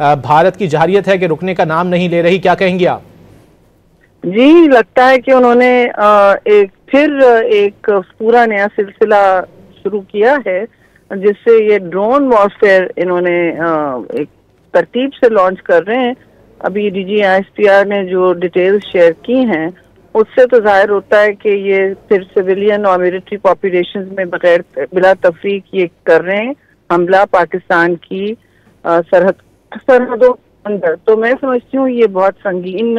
भारत की जहरियत है कि रुकने का नाम नहीं ले रही, क्या कहेंगी आप? जी, लगता है कि उन्होंने एक पूरा नया सिलसिला शुरू किया है, जिससे ये ड्रोन वॉरफेयर इन्होंने एक तरतीब से लॉन्च कर रहे हैं। अभी DGISPR ने जो डिटेल्स शेयर की हैं, उससे तो जाहिर होता है कि ये फिर सिविलियन और मिलिट्री पॉपुलेशन में बिला तफरीक ये कर रहे हैं हमला पाकिस्तान की सरहदों अंदर। तो मैं समझती हूँ ये बहुत संगीन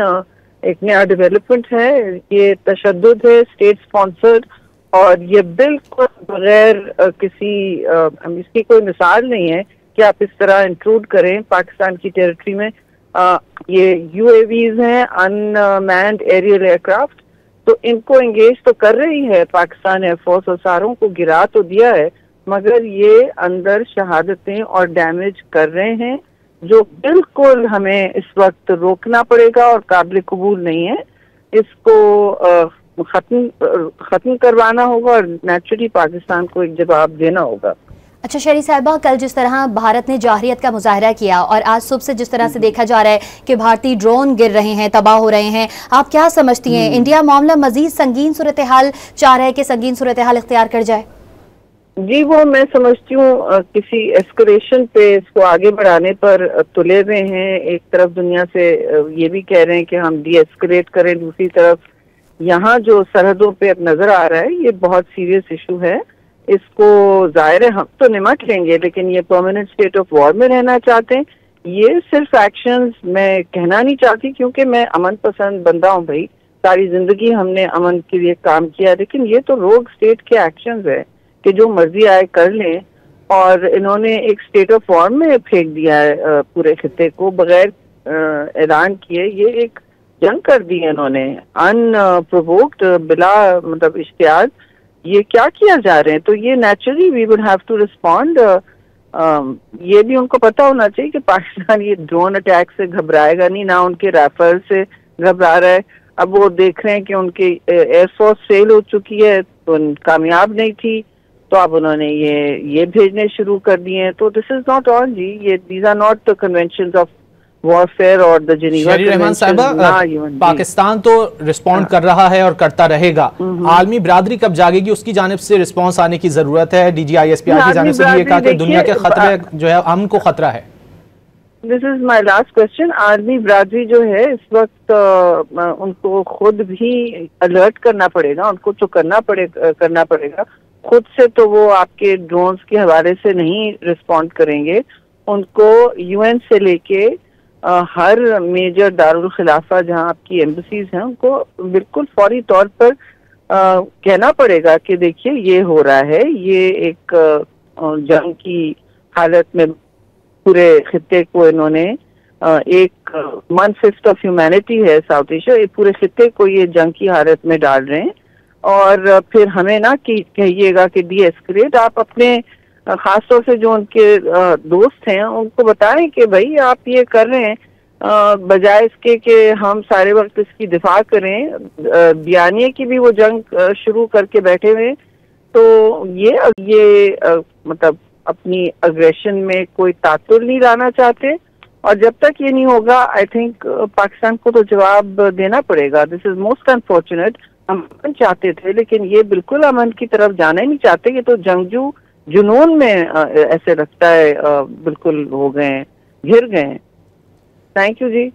एक नया डेवलपमेंट है, ये तशद्दुद है, स्टेट स्पॉन्सर्ड, और ये बिल्कुल बगैर किसी इसकी कोई मिसाल नहीं है कि आप इस तरह इंट्रूड करें पाकिस्तान की टेरिटरी में। ये UAVs हैं, अनमैन्ड एरियल एयरक्राफ्ट, तो इनको एंगेज तो कर रही है पाकिस्तान एयरफोर्स और सारों को गिरा तो दिया है, मगर ये अंदर शहादतें और डैमेज कर रहे हैं जो बिल्कुल हमें इस वक्त रोकना पड़ेगा और काबिल कबूल नहीं है। इसको खत्म करवाना होगा और नेचुरली पाकिस्तान को एक जवाब देना होगा। अच्छा शहरी साहिबा, कल जिस तरह भारत ने जाहिरियत का मुजाहरा किया और आज सुबह से जिस तरह से देखा जा रहा है कि भारतीय ड्रोन गिर रहे हैं, तबाह हो रहे हैं, आप क्या समझती हैं? इंडिया मामला मजीद संगीन सूरत हाल चाह रहा है कि संगीन सूरत हाल इख्तियार कर जाए? जी, वो मैं समझती हूँ किसी एस्केलेशन पे इसको आगे बढ़ाने पर तुले हुए हैं। एक तरफ दुनिया से ये भी कह रहे हैं कि हम डी एस्केलेट करें, दूसरी तरफ यहाँ जो सरहदों पे अब नजर आ रहा है ये बहुत सीरियस इशू है। इसको जाहिर है हम तो निमट लेंगे, लेकिन ये परमानेंट स्टेट ऑफ वॉर में रहना चाहते हैं। ये सिर्फ एक्शंस मैं कहना नहीं चाहती, क्योंकि मैं अमन पसंद बंदा हूँ भाई, सारी जिंदगी हमने अमन के लिए काम किया, लेकिन ये तो रोग स्टेट के एक्शंस है कि जो मर्जी आए कर लें, और इन्होंने एक स्टेट ऑफ वॉर में फेंक दिया है पूरे खित्ते को बगैर ऐलान किए। ये एक जंग कर दी है इन्होंने अनप्रोवोक्ड, बिला मतलब इश्तियार। ये क्या किया जा रहे हैं? तो ये naturally we would have to respond. ये भी उनको पता होना चाहिए कि पाकिस्तान ये ड्रोन अटैक से घबराएगा नहीं, ना उनके राइफल से घबरा रहा है। अब वो देख रहे हैं कि उनकी एयरफोर्स फेल हो चुकी है, तो कामयाब नहीं थी, तो अब उन्होंने ये भेजने शुरू कर दिए हैं। तो दिस इज नॉट ऑन जी, ये these are not the conventions of warfare और द जेनेवा कन्वेंशन। पाकिस्तान तो रिस्पॉन्ड कर रहा है और करता रहेगा, आलमी बिरादरी कब जागेगी? उसकी जानिब से रिस्पॉन्स आने की जरूरत है। DGISPR की जानिब से भी ये कहा कि दुनिया के खतरे जो है अमन को खतरा है। This is my last question. Army बिरादरी जो है इस वक्त उनको खुद भी अलर्ट करना पड़ेगा, उनको तो करना पड़ेगा खुद से, तो वो आपके ड्रोन्स के हवाले से नहीं रिस्पॉन्ड करेंगे। उनको UN से लेके हर मेजर दारुल खिलाफा जहां आपकी एम्बसीज हैं, उनको बिल्कुल फौरी तौर पर कहना पड़ेगा कि देखिए ये हो रहा है, ये एक जंग की हालत में पूरे खित्ते को इन्होंने एक 1/5 ऑफ ह्यूमैनिटी है साउथ एशिया, पूरे खित्ते को ये जंग की हालत में डाल रहे हैं। और फिर हमें ना कि कहिएगा कि डी एस्केलेट, आप अपने खासतौर से जो उनके दोस्त हैं उनको बताएं कि भाई आप ये कर रहे हैं, बजाय इसके कि हम सारे वक्त इसकी दिफा करें। बियानिया की भी वो जंग शुरू करके बैठे हुए, तो ये मतलब अपनी अग्रेशन में कोई तातुल नहीं लाना चाहते, और जब तक ये नहीं होगा आई थिंक पाकिस्तान को तो जवाब देना पड़ेगा। This is most unfortunate. हम अमन चाहते थे, लेकिन ये बिल्कुल अमन की तरफ जाना ही नहीं चाहते। ये तो जंगजू जुनून में ऐसे लगता है बिल्कुल हो गए हैं, घिर गए हैं। Thank you ji.